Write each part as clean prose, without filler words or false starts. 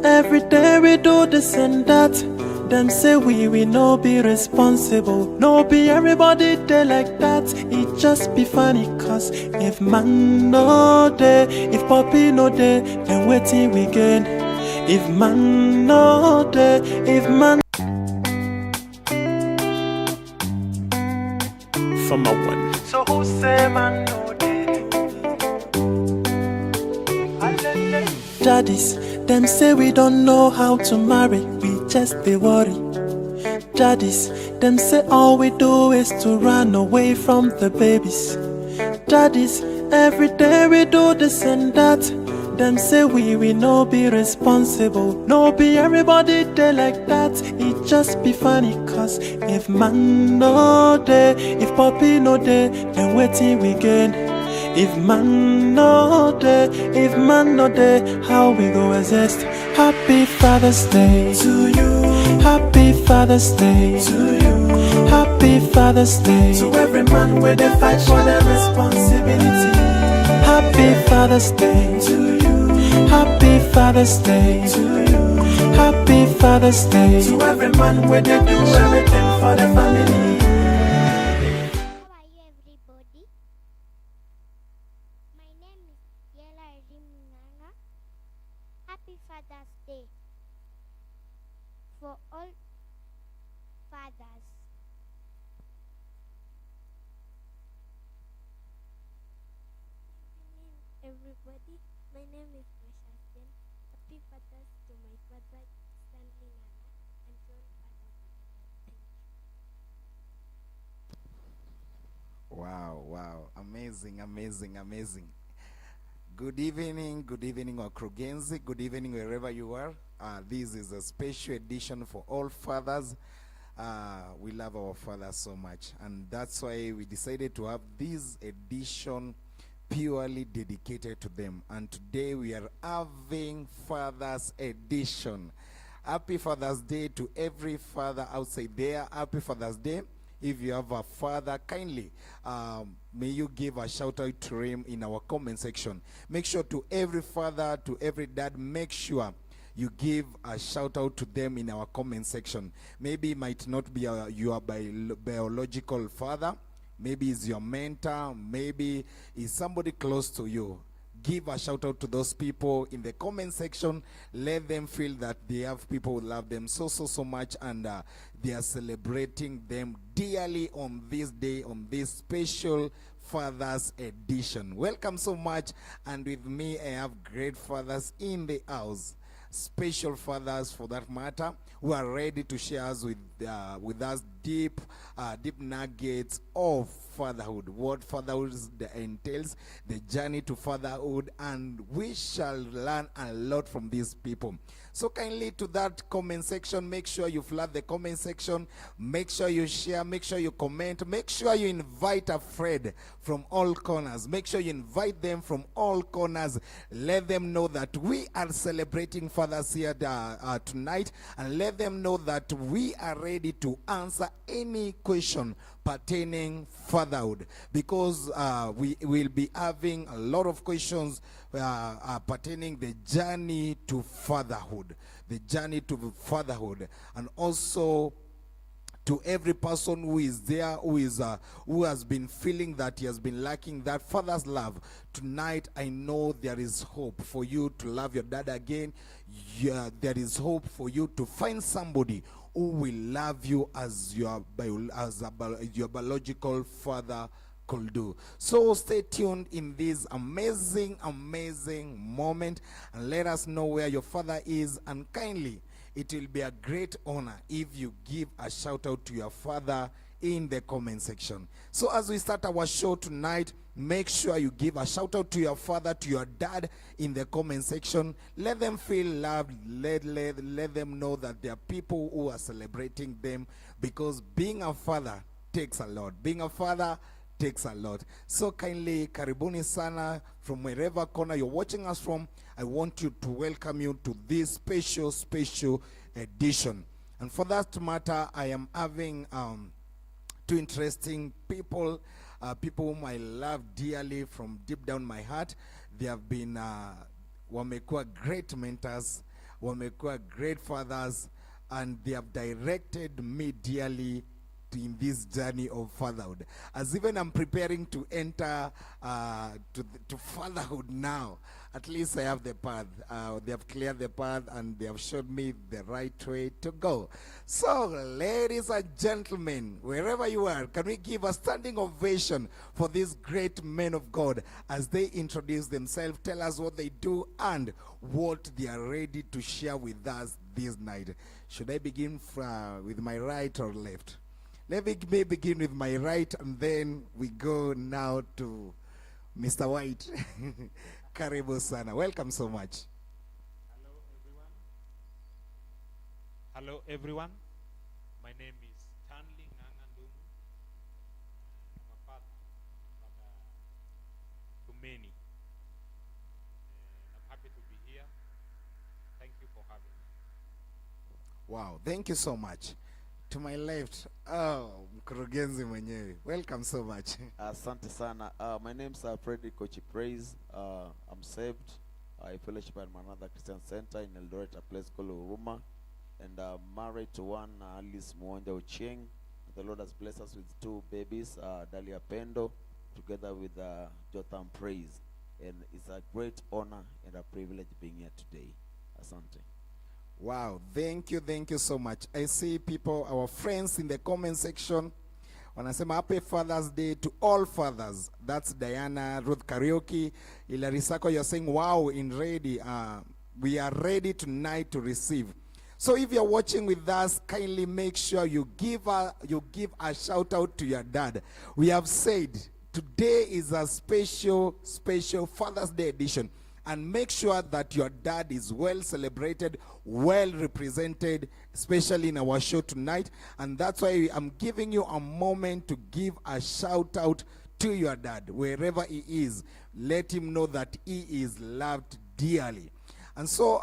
every day we do this and that. Them say we no be responsible. No be everybody dey like that. It just be funny cause if man no dey, if puppy no dey, then wetin we gain? If man no dey, if man from a one. So who say man no dey? Daddies, them say we don't know how to marry, we just dey worry. Daddies, them say all we do is to run away from the babies. Daddies, every day we do this and that. Them say we no be responsible. No be everybody dey like that. It just be funny cause if man no dey, if puppy no dey, then wetin we gain? If man no dey, if man no dey, how we go exist? Happy Father's Day to you. Happy Father's Day to you. Happy Father's Day to every man where they fight for their responsibility. Happy Father's Day to you. Happy Father's Day to you. Happy Father's Day to every man where they do everything for the family. Happy Father's Day for all fathers. Good evening, everybody. My name is Precious. Happy Father's to my father, Stanley Nana, and to all fathers. Thank you. Wow. Amazing. Good evening, Okrogenzi. Good evening, wherever you are. This is a special edition for all fathers. We love our fathers so much, and that's why we decided to have this edition purely dedicated to them. And today we are having Father's Edition. Happy Father's Day to every father outside there. Happy Father's Day. If you have a father, kindly may you give a shout out to him in our comment section. Make sure to every father, to every dad, make sure you give a shout out to them in our comment section. Maybe it might not be your biological father, maybe it's your mentor, maybe it's somebody close to you. Give a shout out to those people in the comment section. Let them feel that they have people who love them so much, and they are celebrating them dearly on this day, on this special Father's Edition. Welcome so much, and with me I have great fathers in the house, special fathers for that matter, who are ready to share us with us deep nuggets of fatherhood, what fatherhood entails, the journey to fatherhood, and we shall learn a lot from these people. So kindly to that comment section, make sure you flood the comment section, make sure you share, make sure you comment, make sure you invite a friend from all corners, make sure you invite them from all corners. Let them know that we are celebrating fathers here tonight, and let them know that we are ready to answer any question pertaining fatherhood, because we will be having a lot of questions pertaining the journey to fatherhood, and also to every person who is there, who has been feeling that he has been lacking that father's love. Tonight, I know there is hope for you to love your dad again. There is hope for you to find somebody who will love you as your biological father could do. So stay tuned in this amazing moment, and let us know where your father is, and kindly, it will be a great honor if you give a shout out to your father in the comment section. So as we start our show tonight, make sure you give a shout out to your father, to your dad in the comment section. Let them feel loved. Let them know that there are people who are celebrating them, because being a father takes a lot. So kindly, karibuni sana from wherever corner you're watching us from. I want you to welcome you to this special edition. And for that matter, I am having two interesting people, people whom I love dearly from deep down my heart. They have been wamekuwa great mentors, wamekuwa great fathers, and they have directed me dearly in this journey of fatherhood. As even I'm preparing to enter to fatherhood now, at least I have the path. They have cleared the path, and they have showed me the right way to go. So, ladies and gentlemen, wherever you are, can we give a standing ovation for these great men of God as they introduce themselves, tell us what they do and what they are ready to share with us this night. Should I begin with my right or left? Let me begin with my right, and then we go now to Mr. White. Karibu sana. Welcome so much. Hello, everyone. Hello, everyone. My name is Stanley Ngangandung. I'm a father to many. And I'm happy to be here. Thank you for having me. Wow, thank you so much. To my left, mkurugenzi mwenyewe. Welcome so much. Asante sana. My name is Frederick Kochi Praise. I'm saved. I fellowship at another Christian center in Eldoret, a place called Uruma. And married to one, Alice Mwonja Ochieng. The Lord has blessed us with 2 babies, Dalia Pendo, together with Jotham Praise. And it's a great honor and a privilege being here today. Asante. Wow, thank you so much. I see people, our friends in the comment section, wanasema happy Father's Day to all fathers. That's Diana, Ruth Karaoke, Hilary Sako. You're saying, wow, we are ready tonight to receive. So if you're watching with us, kindly make sure you give a shout out to your dad. We have said today is a special Father's Day edition. And make sure that your dad is well celebrated, well represented, especially in our show tonight. And that's why I'm giving you a moment to give a shout out to your dad. Wherever he is, let him know that he is loved dearly. And so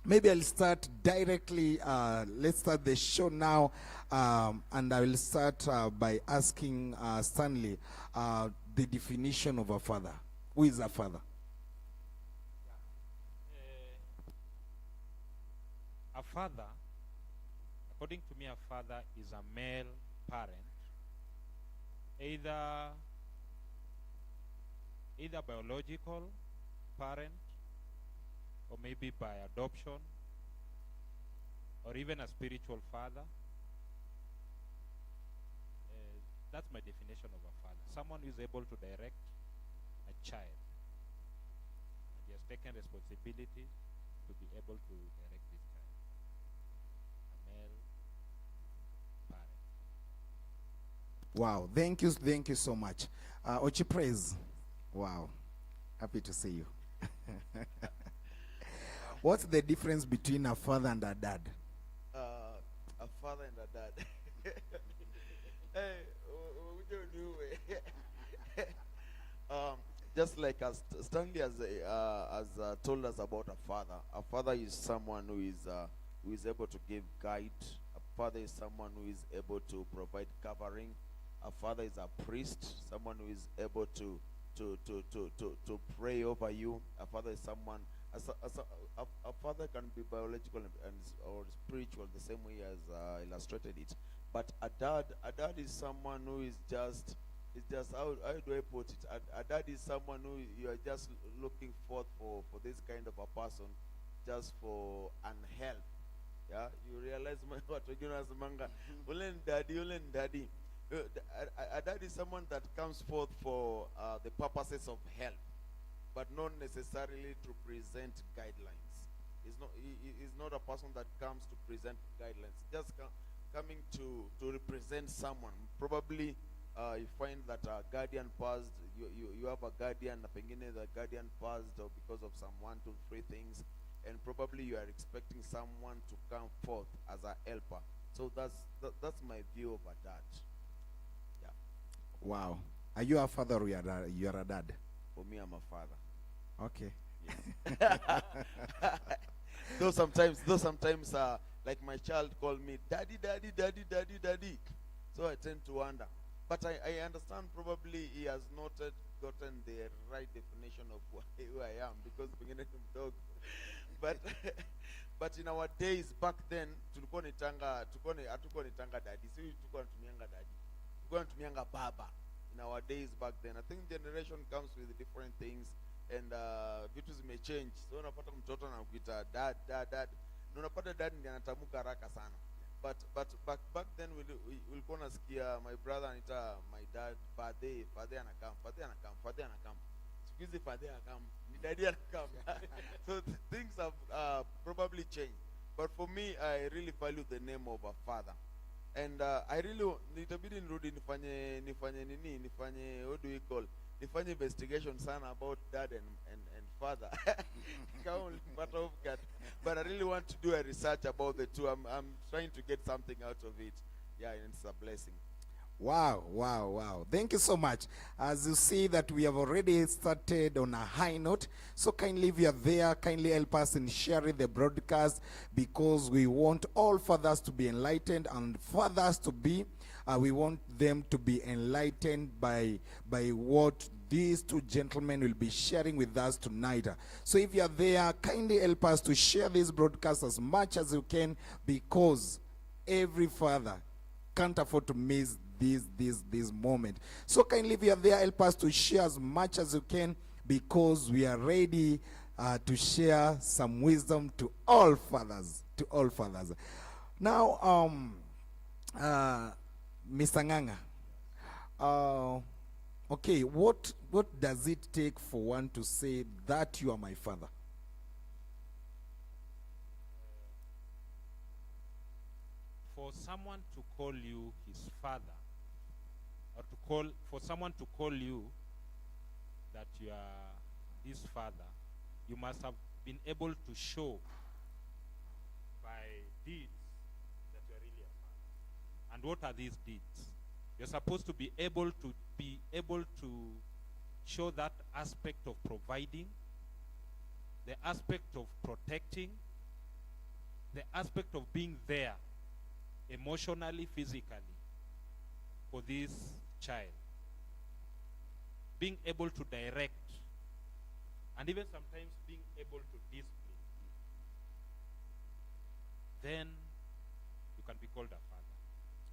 maybe I'll start directly. Let's start the show now. And I will start by asking Stanley the definition of a father. Who is a father? A father, according to me, a father is a male parent, either biological parent, or maybe by adoption, or even a spiritual father. That's my definition of a father. Someone who is able to direct a child. And he has taken responsibility to be able to direct this child. A male parent. Wow, thank you so much. Ochi Praise. Wow, happy to see you. What's the difference between a father and a dad? A father and a dad. Hey, we don't know. Just like as Stanley has told us about a father is someone who is able to give guide. A father is someone who is able to provide covering. A father is a priest, someone who is able to pray over you. A father is someone. A father can be biological or spiritual, the same way as illustrated it. But a dad is someone who is just how do I put it? A dad is someone who you are just looking forth for this kind of a person, just for an help. Yeah, you realize what manga. Ulen daddy. A dad is someone that comes forth for the purposes of help, but not necessarily to present guidelines. He's not a person that comes to present guidelines. Just coming to represent someone. Probably you find that a guardian passed. You have a guardian. The guardian passed because of some 1, 2, 3 things, and probably you are expecting someone to come forth as a helper. So that's my view of a dad. Yeah. Wow. Are you a father or you are a dad? For me, I'm a father. Okay. Yes. Though sometimes, like my child called me daddy. So I tend to wonder. But I understand probably he has not gotten the right definition of who I am, because being a dog. But But in our days back then, tulikuwa nitanga hatukuwa nitanga daddy. Sisi tulikuwa tunatumianga daddy. Tulikuwa tunatumianga baba. In our days back then, I think generation comes with different things, and vitu zimechange. So unapata mtoto anakuita dad. Na unapata dad ndiye anatamuka haraka sana. But back then ulikuwa nasikia my brother anaita my dad father anakam. Siku hizi father anakam, ni daddy anakam. So things have probably changed. But for me, I really value the name of a father. And I really nitabidi nirudi nifanye what do we call, nifanye investigation sana about dad and father. But I really want to do a research about the two. I'm trying to get something out of it. Yeah, and it's a blessing. Wow. Thank you so much. As you see that we have already started on a high note. So kindly, if you are there, kindly help us in sharing the broadcast, because we want all fathers to be enlightened, and fathers to be, we want them to be enlightened by what these two gentlemen will be sharing with us tonight. So if you are there, kindly help us to share this broadcast as much as you can, because every father can't afford to miss this moment. So kindly, if you are there, help us to share as much as you can, because we are ready to share some wisdom to all fathers. Now, Mr. Nganga, okay, what does it take for one to say that you are my father? For someone to call you his father, or for someone to call you that you are his father, you must have been able to show by deeds that you are really a father. And what are these deeds? You're supposed to be able to show that aspect of providing, the aspect of protecting, the aspect of being there emotionally, physically, for this child. Being able to direct, and even sometimes being able to discipline. Then you can be called a father.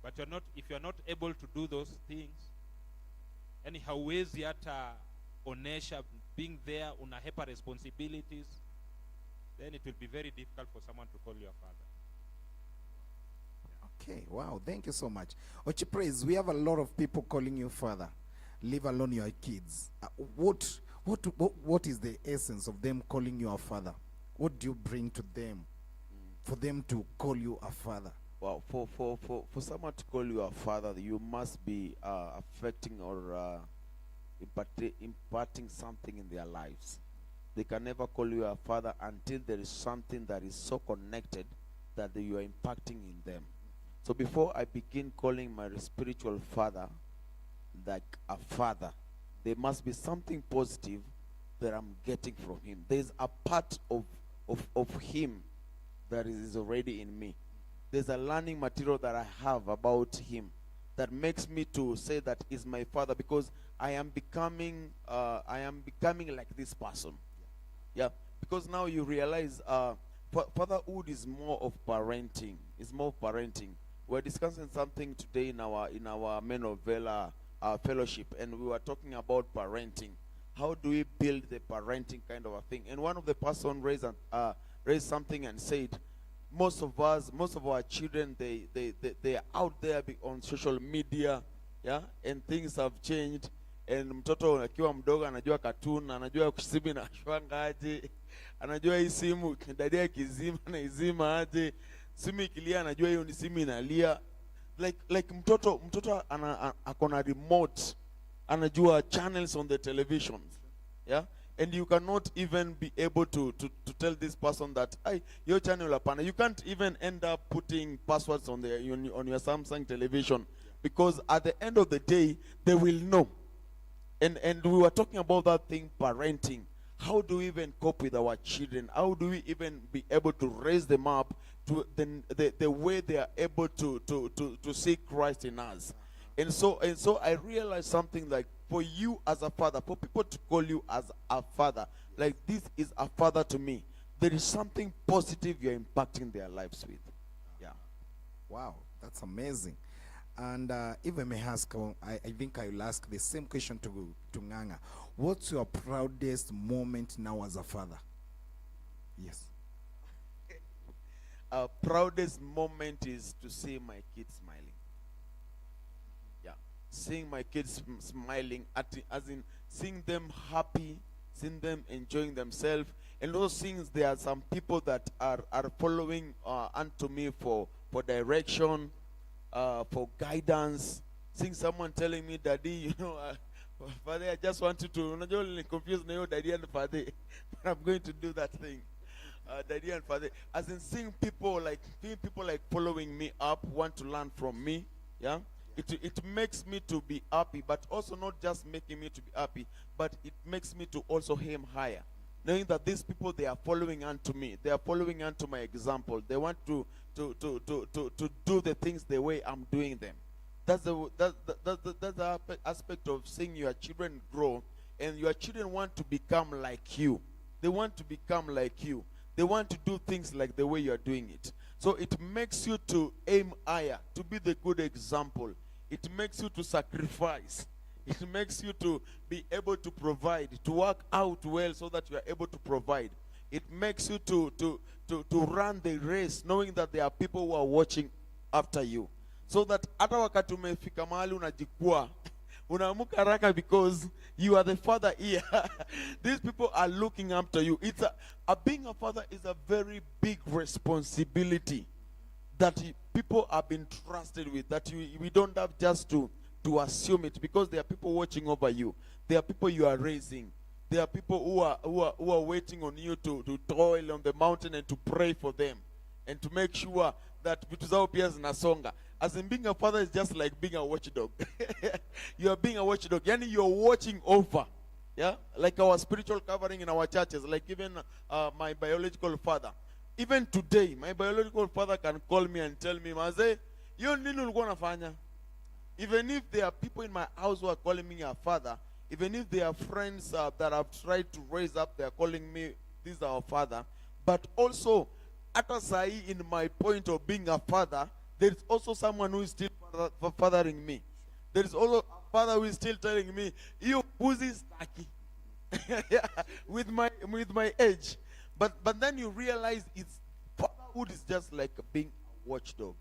But if you're not able to do those things, anyhow, huwezi hata onesha being there, unahepa responsibilities, then it will be very difficult for someone to call you a father. Okay, wow, thank you so much. Ochi Praise, we have a lot of people calling you father, leave alone your kids. What is the essence of them calling you a father? What do you bring to them for them to call you a father? Well, for someone to call you a father, you must be affecting or imparting something in their lives. They can never call you a father until there is something that is so connected that you are impacting in them. So before I begin calling my spiritual father like a father, there must be something positive that I'm getting from him. There's a part of him that is already in me. There's a learning material that I have about him that makes me to say that he's my father, because I am becoming like this person. Yeah, because now you realize fatherhood is more of parenting. It's more of parenting. We're discussing something today in our Men of Valor fellowship, and we were talking about parenting. How do we build the parenting kind of a thing? And one of the person raised something and said, most of our children, they are out there on social media, yeah, and things have changed. And mtoto akiwa mdogo anajua cartoon, anajua simu inashwanga aje, anajua hii simu dadia kizima na izima aje, simu ikilia anajua hiyo ni simu inalia. Like mtoto akona remote, anajua channels on the television, yeah. And you cannot even be able to tell this person that your channel apana. You can't even end up putting passwords on your Samsung television, because at the end of the day they will know. And we were talking about that thing, parenting. How do we even cope with our children? How do we even be able to raise them up to the way they are able to see Christ in us? And so I realized something, like, for you as a father, for people to call you as a father, like, this is a father to me. there is something positive you're impacting their lives with. Yeah. Wow, that's amazing. And if I may ask, I think I will ask the same question to Nganga. What's your proudest moment now as a father? Yes. Our proudest moment is to see my kids smiling. Yeah, seeing my kids smiling, as in seeing them happy, seeing them enjoying themselves, and also seeing there are some people that are following unto me for direction, for guidance. Seeing someone telling me, Daddy, Father, I just want you to, not confuse me, Daddy and Father, but I'm going to do that thing. Daddy and Father, as in seeing people like following me up, want to learn from me. Yeah, it makes me to be happy, but also not just making me to be happy, but it makes me to also aim higher, knowing that these people, they are following unto me, they are following unto my example. They want to do the things the way I'm doing them. That's the aspect of seeing your children grow, and your children want to become like you. They want to become like you. They want to do things like the way you are doing it. So it makes you to aim higher, to be the good example. It makes you to sacrifice. It makes you to be able to provide, to work out well so that you are able to provide. It makes you to run the race, knowing that there are people who are watching after you. So that hata wakati umefika mahali unajikua, unaamuka haraka because you are the father here. These people are looking after you. It's being a father is a very big responsibility that people have been trusted with, that we don't have just to assume it, because there are people watching over you. There are people you are raising. There are people who are waiting on you to toil on the mountain and to pray for them and to make sure that vitu zao pia zinasonga. As in, being a father is just like being a watchdog. You are being a watchdog. Yani, you are watching over. Yeah? Like our spiritual covering in our churches. Like even my biological father. Even today, my biological father can call me and tell me, Maze, you nini ulikuwa unafanya? Even if there are people in my house who are calling me a father, even if there are friends that have tried to raise up, they are calling me, this is our father. But also, hata sahi, in my point of being a father, there is also someone who is still fathering me. There is also a father who is still telling me, you pussy staki. Yeah, with my age. But then you realize it's fatherhood is just like being a watchdog,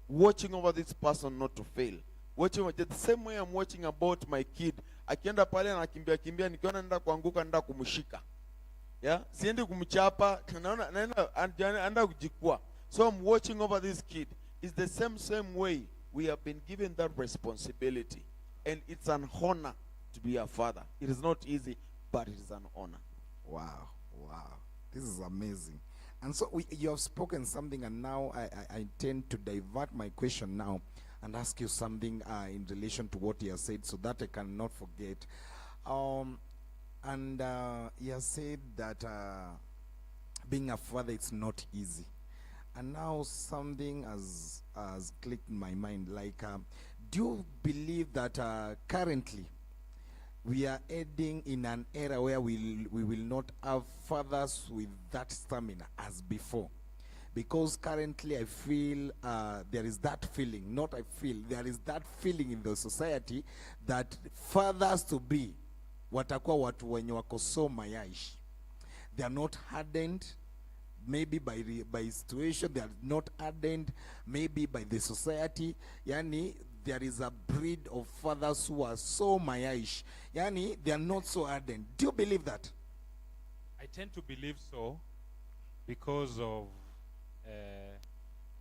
watching over this person not to fail. Watching the same way I'm watching about my kid. Akienda pale na kimbia nikiona nenda kuanguka nenda kumshika. Yeah, siendi kumchapa, naenda kujikua. So I'm watching over this kid. It's the same way we have been given that responsibility. And it's an honor to be a father. It is not easy, but it is an honor. Wow. This is amazing. And so you have spoken something, and now I intend to divert my question now and ask you something in relation to what you have said, so that I cannot forget. And you have said that being a father, it's not easy. And now something has clicked in my mind. Like, do you believe that currently we are heading in an era where we will not have fathers with that stamina as before? Because currently I feel there is that feeling, there is that feeling in the society that fathers to be watakuwa watu wenye wako so mayaish. They are not hardened maybe by situation, they are not hardened maybe by the society. Yani, there is a breed of fathers who are so mayaish. Yani, they are not so hardened. Do you believe that? I tend to believe so, because of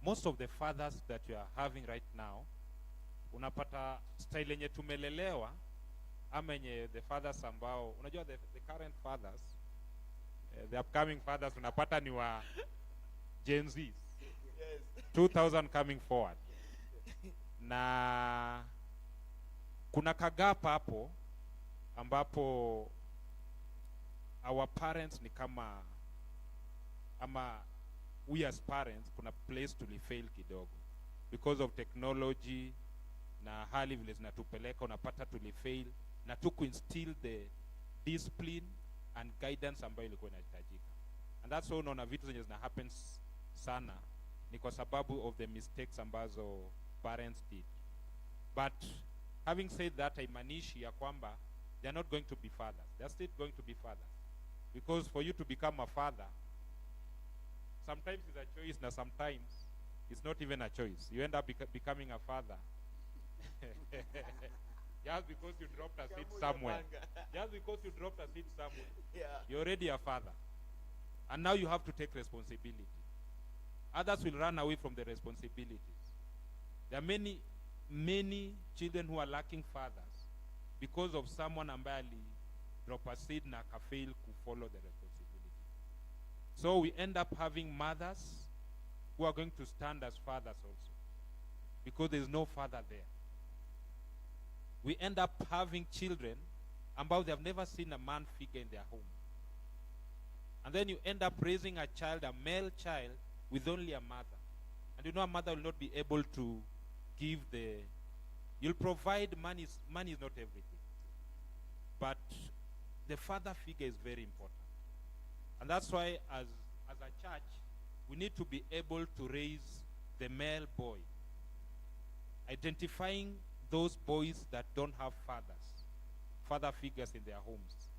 most of the fathers that you are having right now, unapata style yenye tumelelewa, ama yenye the fathers ambao, unajua the current fathers, the upcoming fathers, unapata ni wa Gen Z. Yes. 2000 coming forward. Na kuna kagapa hapo ambapo our parents ni kama, ama we as parents, kuna place tulifail kidogo because of technology na hali vile zinatupeleka, unapata tulifail na tuku instill the discipline and guidance ambayo ilikuwa inahitajika. And that's why unaona vitu zenye zina happens sana ni kwa sababu of the mistakes ambazo parents did. But having said that, haimaanishi ya kwamba they are not going to be fathers. They are still going to be fathers. Because for you to become a father, sometimes it's a choice, and sometimes it's not even a choice. You end up becoming a father just because you dropped a seed somewhere. Just because you dropped a seed somewhere. Yeah. You're already a father. And now you have to take responsibility. Others will run away from the responsibilities. There are many children who are lacking fathers because of someone ambaye drop a seed na akafail to follow the responsibility. So we end up having mothers who are going to stand as fathers also, because there is no father there. We end up having children ambao they have never seen a man figure in their home. And then you end up raising a child, a male child, with only a mother. And you know a mother will not be able to give you'll provide money. Money is not everything. But the father figure is very important. And that's why as a church, we need to be able to raise the male boy. Identifying those boys that don't have father figures in their homes.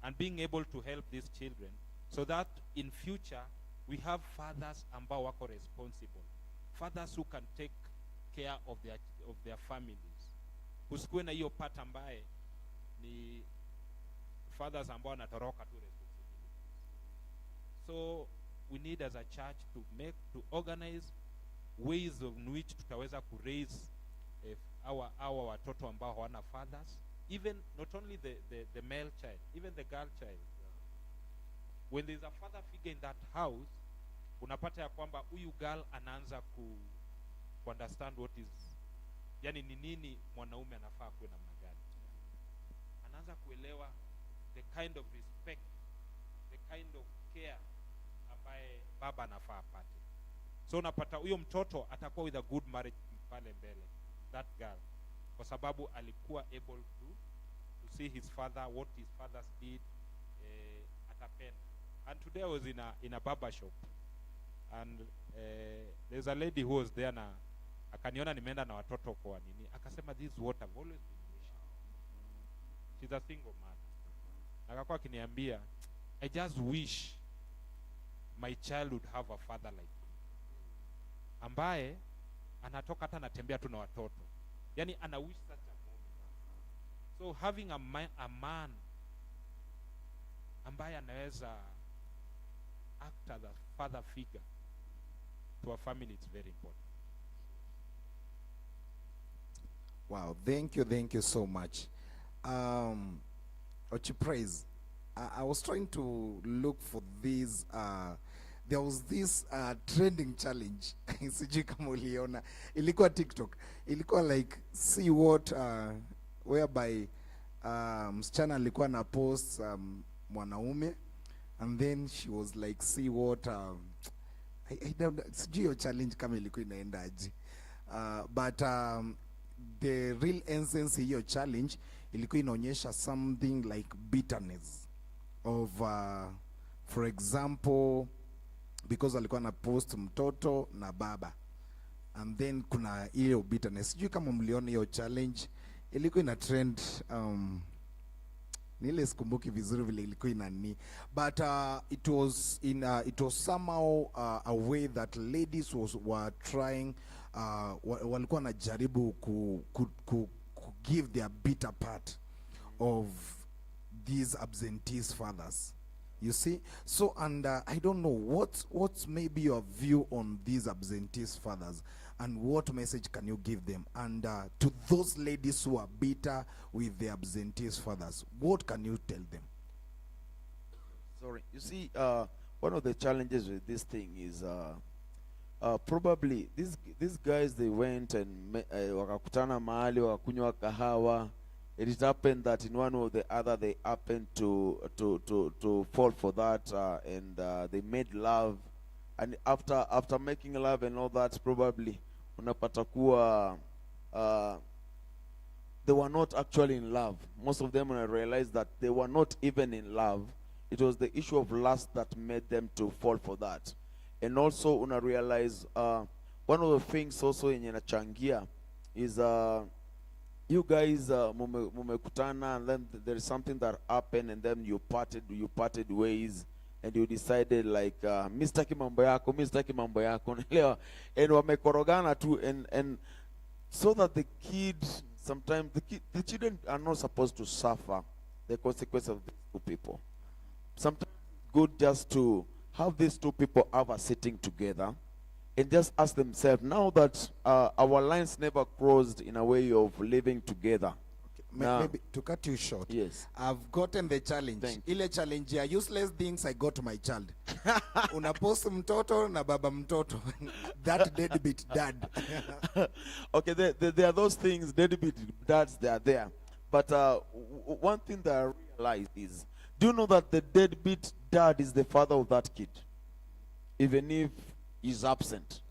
And being able to help these children so that in future we have fathers ambao wako responsible. Fathers who can take care of their families. Kusikuwe na hiyo part ambaye ni fathers ambao wanatoroka tu responsibility. So we need as a church to organize ways of which tutaweza ku raise our watoto ambao hawana fathers, even not only the male child, even the girl child. When there's a father figure in that house, unapata ya kwamba huyu girl anaanza ku understand what is, yani ni nini mwanaume anafaa kuwe namna gani. Anaanza kuelewa the kind of respect, the kind of care ambaye baba anafaa apate. So unapata huyo mtoto atakuwa with a good marriage pale mbele, that girl, kwa sababu alikuwa able to see his father, what his fathers did, atapenda. And today I was in a barber shop, and there's a lady who was there na akaniona nimeenda na watoto kwa nini, akasema this is what I've always been wishing. She's a single mother. Akakuwa akiniambia, I just wish my child would have a father like me, ambaye anatoka hata anatembea tu na watoto, yani ana wish such a moment. So having a man ambaye anaweza act as a father figure to a family, it's very important. Wow, thank you so much. Ochi Praise, I was trying to look for this. There was this trending challenge. Sijui kama uliona. Ilikuwa TikTok. Ilikuwa like, see what, whereby msichana alikuwa na post mwanaume, and then she was like, see what, I don't, sijui your challenge kama ilikuwa inaendaje. But the real essence hiyo challenge ilikuwa inaonyesha something like bitterness of for example, because alikuwa na post mtoto na baba, and then kuna hiyo bitterness. Sijui kama mliona hiyo challenge, ilikuwa ina trend, nile sikumbuki vizuri vile ilikuwa inani, but it was somehow a way that ladies were trying, walikuwa najaribu ku give their bitter part of these absentees fathers, you see. So and I don't know what's maybe your view on these absentees fathers, and what message can you give them, and to those ladies who are bitter with the absentees fathers, what can you tell them? Sorry, you see, one of the challenges with this thing is probably these guys, they went and wakakutana mahali wakakunywa kahawa. It happened that in one or the other they happened to fall for that, and they made love, and after making love and all that, probably unapata kuwa they were not actually in love. Most of them, when I realized that they were not even in love, It was the issue of lust that made them to fall for that. And also una realize one of the things also in inachangia is you guys mumekutana, and then there is something that happened, and then you parted ways, and you decided like Mr. Kimambo yako unaelewa, and wamekorogana too, and so that the kids, sometimes the children are not supposed to suffer the consequence of these two people. Sometimes it's good just to have these two people ever sitting together and just ask themselves, now that our lines never crossed in a way of living together. Now, Maybe to cut you short, yes. I've gotten the challenge. Thank Ile challenge ya useless things I got my child. Unapost mtoto na baba mtoto. That deadbeat dad. Okay, there are those things, deadbeat dads, they are there. But one thing that I realized is, do you know that the deadbeat dad is the father of that kid? Even if he's absent.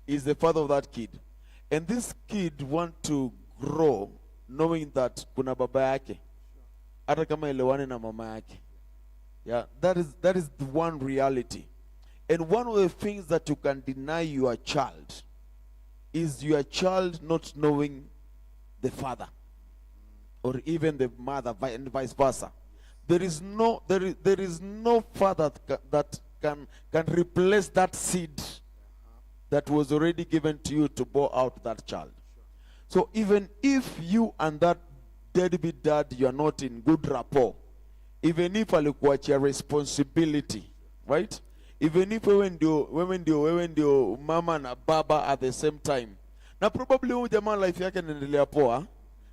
He's the father of that kid. And this kid want to grow knowing that kuna baba yake. Hata kama elewani na mama yake. Yeah, that is the one reality. And one of the things that you can deny your child is your child not knowing the father or even the mother, and vice versa. There is no father that can replace that seed that was already given to you to bore out that child. So even if you and that deadbeat dad, you are not in good rapport, even if alikuachia responsibility, right? Even if wewe ndio mama na baba at the same time, na probably huyu jamaa life yake inaendelea poa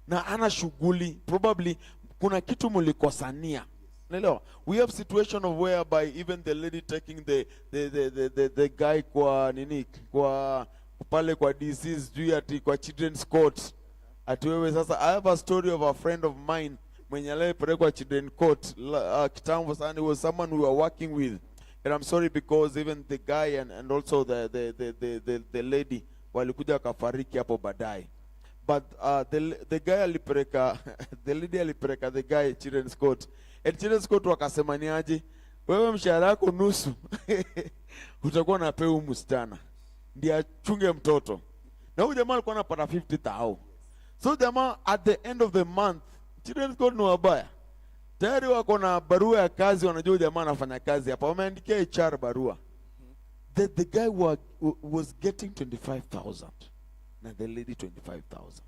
na ana shughuli, probably kuna kitu mulikosania. Unaelewa? We have situation of whereby even the lady taking the guy kwa nini, kwa pale kwa disease juu ati kwa children's court. Ati wewe sasa, I have a story of a friend of mine mwenye alipelekwa children's court kitambo sana. He was someone we were working with, and I'm sorry because even the guy and also the lady walikuja kafariki hapo baadaye. But the guy alipeleka the lady alipeleka the guy children's court, and children's court wakasema ni aje, wewe mshahara wako nusu utakuwa unapewa msichana ndiye achunge mtoto, na huyu jamaa alikuwa anapata 50,000. So jamaa at the end of the month, children's court ni wabaya tayari, wako na barua ya kazi, wanajua jamaa anafanya kazi hapa, wameandikia HR barua. The guy was getting 25,000 and the lady 25,000.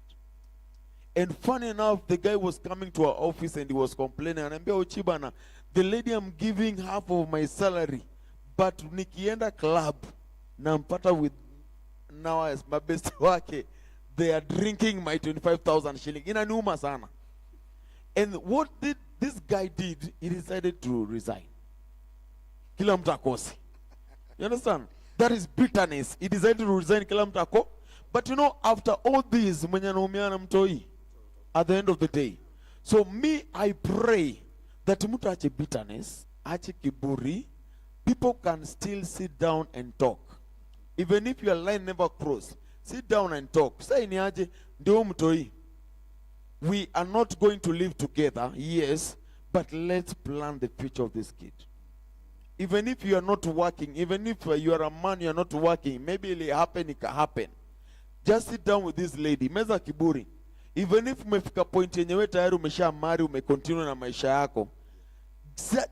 And funny enough, the guy was coming to our office and he was complaining. Anambia Uchibana, the lady, I'm giving half of my salary, but nikienda club nampata with now as my best wake, they are drinking my 25,000 shilling. Inaniuma sana. And what did this guy did? He decided to resign. Kila mtu akose. You understand? That is bitterness. He decided to resign kila mtu ako. But you know, after all this, mwenye anaumiana mtoi at the end of the day. So me, I pray that mtu ache bitterness, ache kiburi. People can still sit down and talk. Even if your line never cross, sit down and talk. Say ni aje, ndio mtoi. We are not going to live together, yes, but let's plan the future of this kid. Even if you are not working, even if you are a man, you are not working, maybe it can happen. Just sit down with this lady, meza kiburi. Even if umefika point yenyewe tayari umesha marry, umecontinue na maisha yako,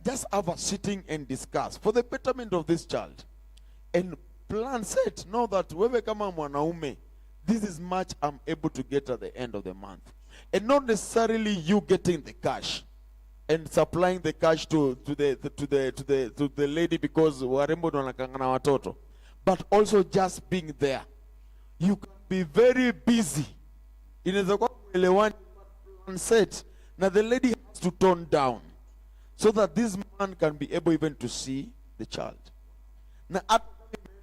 just have a sitting and discuss for the betterment of this child. And plan set, know that wewe kama mwanaume, this is much I'm able to get at the end of the month. And not necessarily you getting the cash and supplying the cash to the lady because warembo ndo wanakangana watoto, but also just being there. You can be very busy. Inaweza kuwa elewani plan set na the lady has to tone down so that this man can be able even to see the child. Na at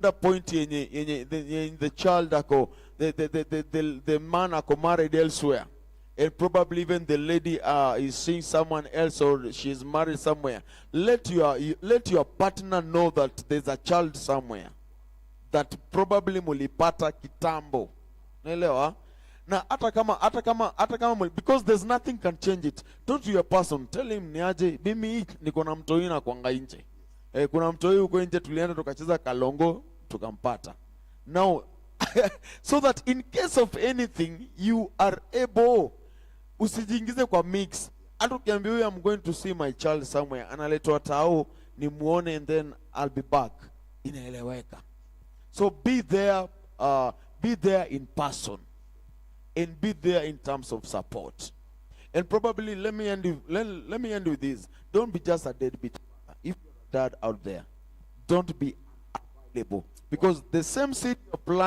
the point yenye the child ako the man ako married elsewhere, and probably even the lady is seeing someone else or she is married somewhere, let your partner know that there's a child somewhere that probably mulipata kitambo. Naelewa? Na hata kama because there's nothing can change it. Talk to your person, tell him niaje mimi niko na mtoi na kuanga nje. Kuna mtoi huko nje tulienda tukacheza kalongo tukampata. Now so that in case of anything you are able, usijiingize kwa mix. Hata ukiambia huyu I'm going to see my child somewhere, analetwa tao ni muone and then I'll be back, inaeleweka. So be there in person and be there in terms of support. And probably let me end with this. Don't be just a deadbeat. If you're a dad out there, don't be available, because the same seed you're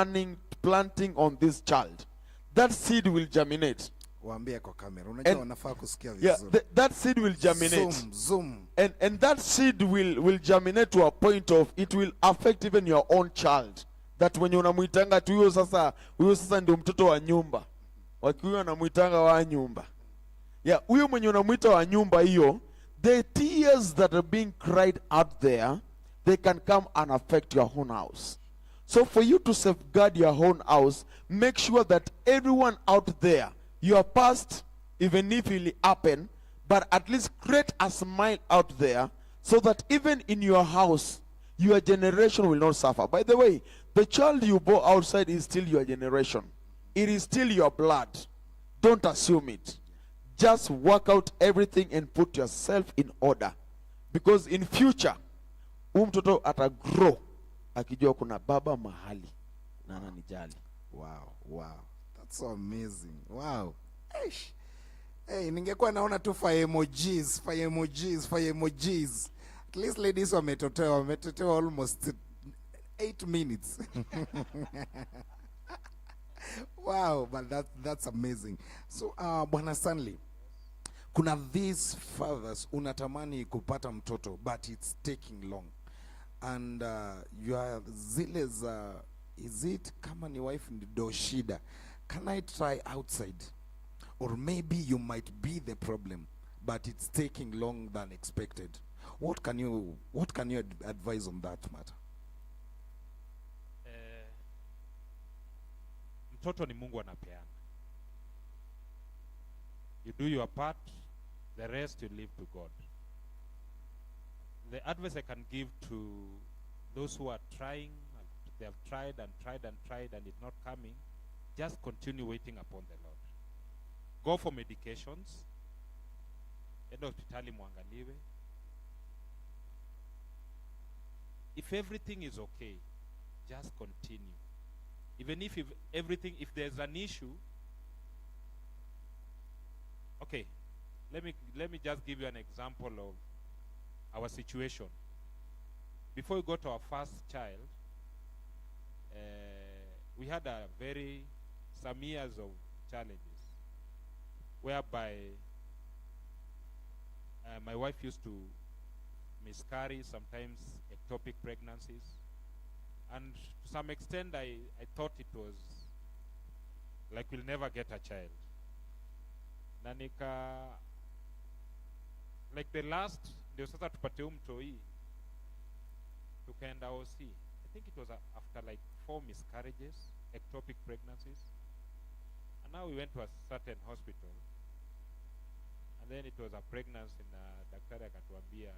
planting on this child, that seed will germinate. Waambie kwa kamera. Unajua wanafaa kusikia vizuri. Yeah, that seed will germinate. Zoom. And that seed will germinate to a point of it will affect even your own child. That when unamuitanga tu huyo sasa ndio mtoto wa nyumba. Wakiwa anamuitanga wa nyumba. Yeah, huyo mwenye unamuita wa nyumba hiyo, the tears that are being cried out there, they can come and affect your own house. So for you to safeguard your own house, make sure that everyone out there, your past, even if it will happen, but at least create a smile out there, so that even in your house, your generation will not suffer. By the way, the child you bore outside is still your generation. It is still your blood. Don't assume it. Just work out everything and put yourself in order. Because in future, mtoto atagrow akijua kuna baba mahali na ananijali. Wow. That's so amazing. Wow. Hey, ningekuwa naona tu fire emojis. At least ladies wametotewa almost 8 minutes. Wow, but that's amazing. So Bwana Stanley, kuna these fathers unatamani kupata mtoto but it's taking long. And you are zile za is it kama ni wife ndo shida? Can I try outside? Or maybe you might be the problem, but it's taking long than expected. What can you advise on that matter? Mtoto ni Mungu anapeana. You do your part, the rest you leave to God. The advice I can give to those who are trying, they have tried and it's not coming, just continue waiting upon the Lord. Go for medications. Enda hospitali muangaliwe. If everything is okay, just continue. Even if there's an issue, okay, let me just give you an example of our situation. Before we got our first child, we had some years of challenges, whereby my wife used to miscarry, sometimes ectopic pregnancies. And to some extent, I thought it was like we'll never get a child. Nanika, like the last, ndio sasa tupate mtoi, tukaenda OC. I think it was after like 4 miscarriages, ectopic pregnancies. And now we went to a certain hospital. And then it was a pregnancy, na daktari akatuambia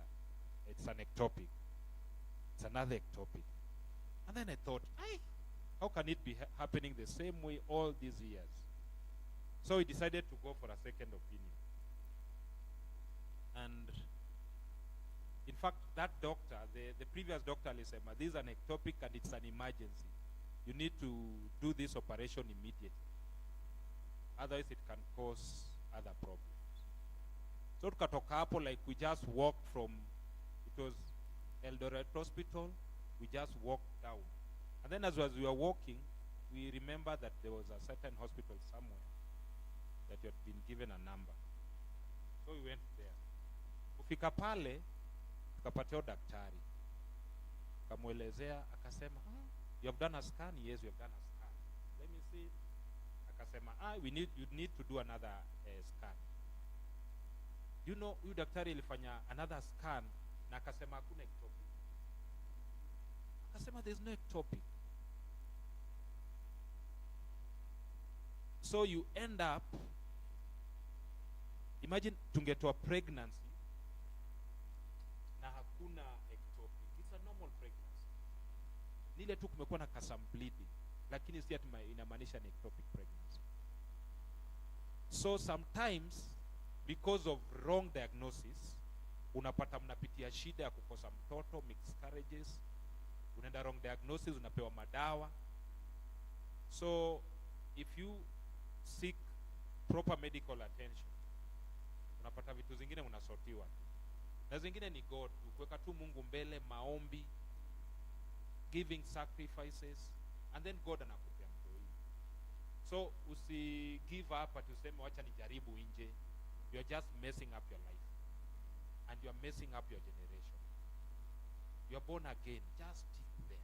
it's an ectopic. It's another ectopic. And then I thought, how can it be happening the same way all these years? So we decided to go for a second opinion. And in fact, that doctor, the previous doctor, said, this is an ectopic and it's an emergency. You need to do this operation immediately. Otherwise, it can cause other problems. So tukatoka hapo, like we just walked from, it was Eldoret Hospital, we just walked down. And then as we were walking, we remembered that there was a certain hospital somewhere that you had been given a number. So we went there. Kufika pale, tukapateo daktari. Kamuelezea, akasema, you have done a scan? Yes, we have done a scan. Let me see. Akasema, you need to do another scan. You know, huyu daktari ilifanya another scan, na akasema hakuna ectopic. Akasema there's no ectopic. So you end up, imagine tungetoa pregnancy na hakuna ectopic. It's a normal pregnancy. Nile tu kumekuwa na kasam bleeding, lakini si ati inamaanisha ni ectopic pregnancy. So sometimes because of wrong diagnosis, unapata mnapitia shida ya kukosa mtoto, miscarriages, unaenda wrong diagnosis, unapewa madawa. So if you seek proper medical attention, unapata vitu zingine unasotiwa, na zingine ni God, kuweka tu Mungu mbele, maombi, giving sacrifices, and then God anakupea mtoi. So usi give up at useme wacha nijaribu nje. You are just messing up your life, and you are messing up your generation. You are born again, just stick there,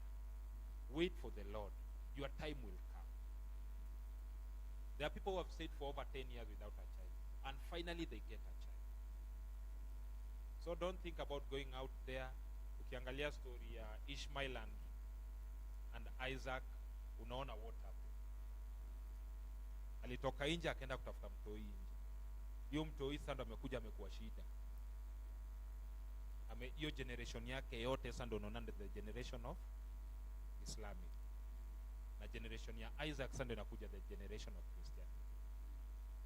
wait for the Lord, your time will come. There are people who have stayed for over 10 years without a child, and finally they get a child. So don't think about going out there. Ukiangalia story ya Ishmael and Isaac, unaona what happened. Alitoka nje akaenda kutafuta mtoi nje. Hiyo mtoi sasa ndo amekuja amekuwa shida. Hiyo generation yake yote sasa ndo unaona the generation of Islamic. Na generation ya Isaac sasa ndo inakuja the generation of Christianity.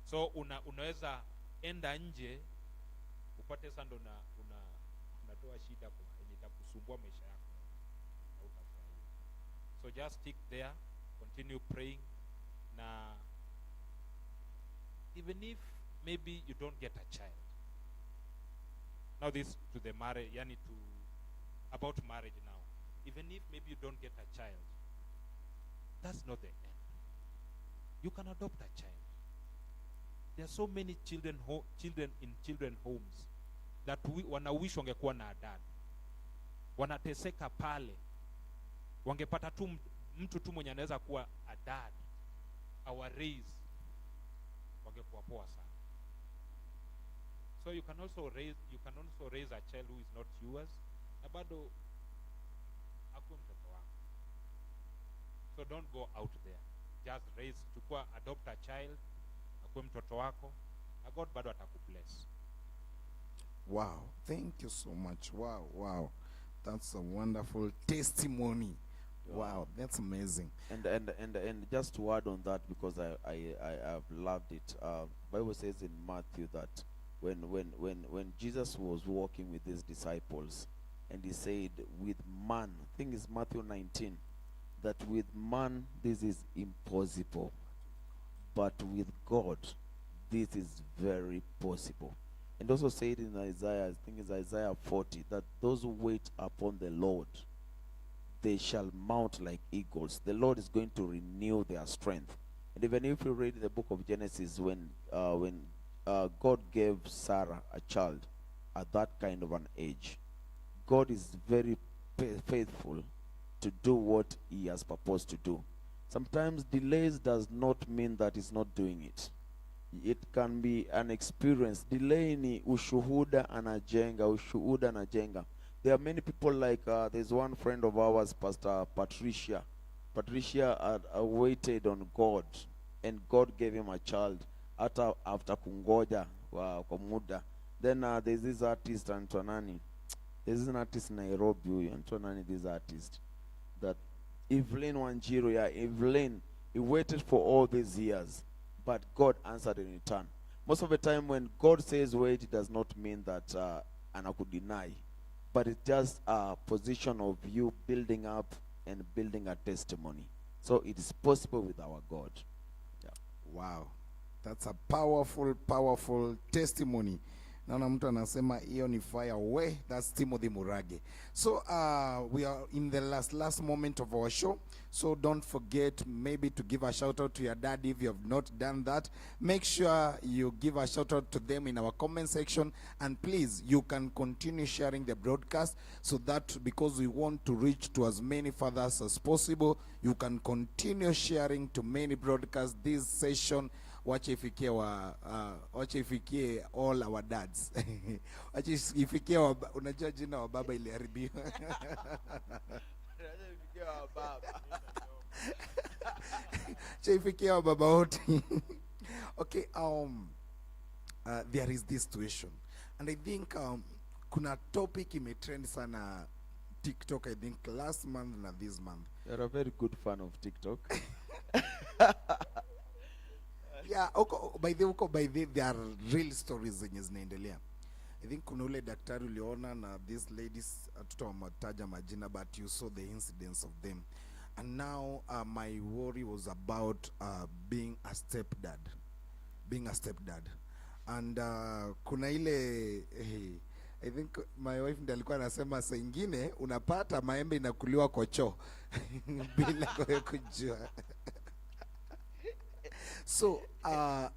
So unaweza enda nje upate sasa ndo unatoa shida kwa yenye itakusumbua maisha yako na utafurahia. So just stick there, continue praying, na even if maybe you don't get a child. Now this to the marriage, yani to about marriage now. Even if maybe you don't get a child, that's not the end. You can adopt a child. There are so many children in children homes that wanawish wangekuwa na dad. Wanateseka pale. Wangepata tu mtu tu mwenye anaweza kuwa a dad, our raise, wangekuwa poa sana. So you can also raise a child who is not yours, na bado akuwe mtoto wako. So don't go out there. Just adopt a child, akuwe mtoto wako, na God bado atakubless. Wow, thank you so much. Wow. That's a wonderful testimony. Wow, that's amazing. And just to add on that, because I have loved it. Bible says in Matthew that when Jesus was walking with his disciples, and he said, with man, I think it's Matthew 19, that with man this is impossible, but with God this is very possible. And also said in Isaiah, I think it's Isaiah 40, that those who wait upon the Lord, they shall mount like eagles. The Lord is going to renew their strength. And even if you read the book of Genesis, when God gave Sarah a child at that kind of an age, God is very faithful to do what he has purposed to do. Sometimes delays does not mean that he's not doing it. It can be an experience. Delay ni ushuhuda anajenga. There are many people like, there's one friend of ours, Pastor Patricia. Patricia waited on God, and God gave him a child after kungoja kwa muda. Then there's this artist Antonani. There's an artist in Nairobi, Antonani, this artist. That Evelyn Wanjiru, Evelyn, he waited for all these years, but God answered in return. Most of the time when God says wait, it does not mean that anaku deny, but it's just a position of you building up and building a testimony. So it is possible with our God. Yeah. Wow, that's a powerful testimony. Naona mtu anasema hiyo ni fire way. That's Timothy Murage. So we are in the last moment of our show. So don't forget maybe to give a shout out to your dad if you have not done that. Make sure you give a shout out to them in our comment section, and please you can continue sharing the broadcast, so that because we want to reach to as many fathers as possible, you can continue sharing to many broadcasts. This session wacha ifikie all our dads. Wacha ifikie unajua jina wa baba iliharibiwa. chaifikia baba wote. Okay, there is this situation, and I think kuna topic imetrend sana TikTok, I think last month na this month. You're a very good fan of TikTok. Yeah, by the there are real stories zenye zinaendelea. I think kuna ule daktari uliona na these ladies, tutawataja majina, but you saw the incidents of them. And now my worry was about being a stepdad. And kuna ile I think my wife ndiye alikuwa anasema saa ingine unapata maembe inakuliwa kwa choo bila kujua. So a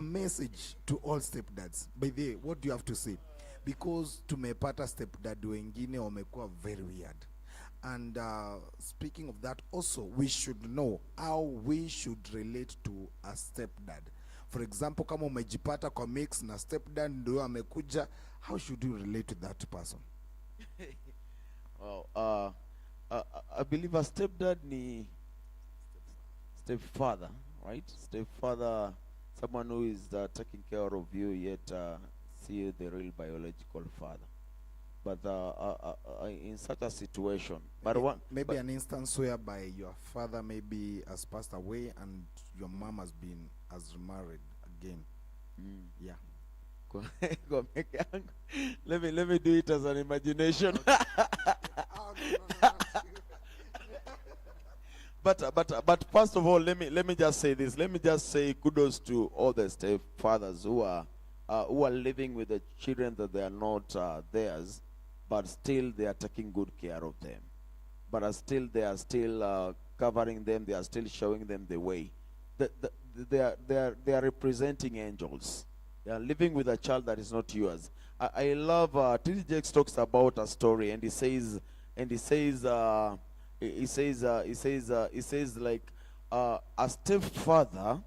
message to all stepdads. By the way, what do you have to say? Because tumepata stepdad wengine wamekuwa very weird. And speaking of that, also we should know how we should relate to a stepdad. For example, kama umejipata kwa mix na stepdad ndio amekuja, how should you relate to that person? Well, I believe a stepdad ni stepfather, right? Stepfather, someone who is taking care of you, yet see you the real biological father. But in such a situation, maybe an instance whereby your father maybe has passed away and your mom has remarried again. Yeah. Let me do it as an imagination. But first of all, let me just say this. Let me just say kudos to all the stepfathers who are living with the children that they are not theirs, but still they are taking good care of them. But they are still covering them. They are still showing them the way. They are representing angels. They are living with a child that is not yours. I love T.B.H talks about a story, and he says like a stepfather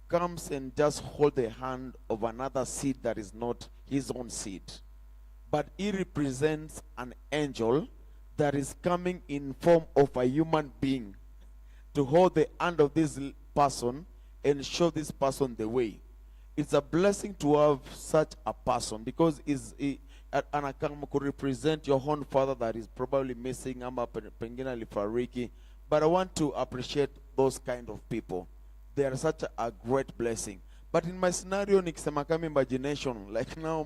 comes and just hold the hand of another seed that is not his own seed, but he represents an angel that is coming in form of a human being to hold the hand of this person and show this person the way. It's a blessing to have such a person, because anakama could represent your own father that is probably missing ama pengine alifariki. But I want to appreciate those kind of people. They are such a great blessing. But in my scenario, nikisema kama imagination, like now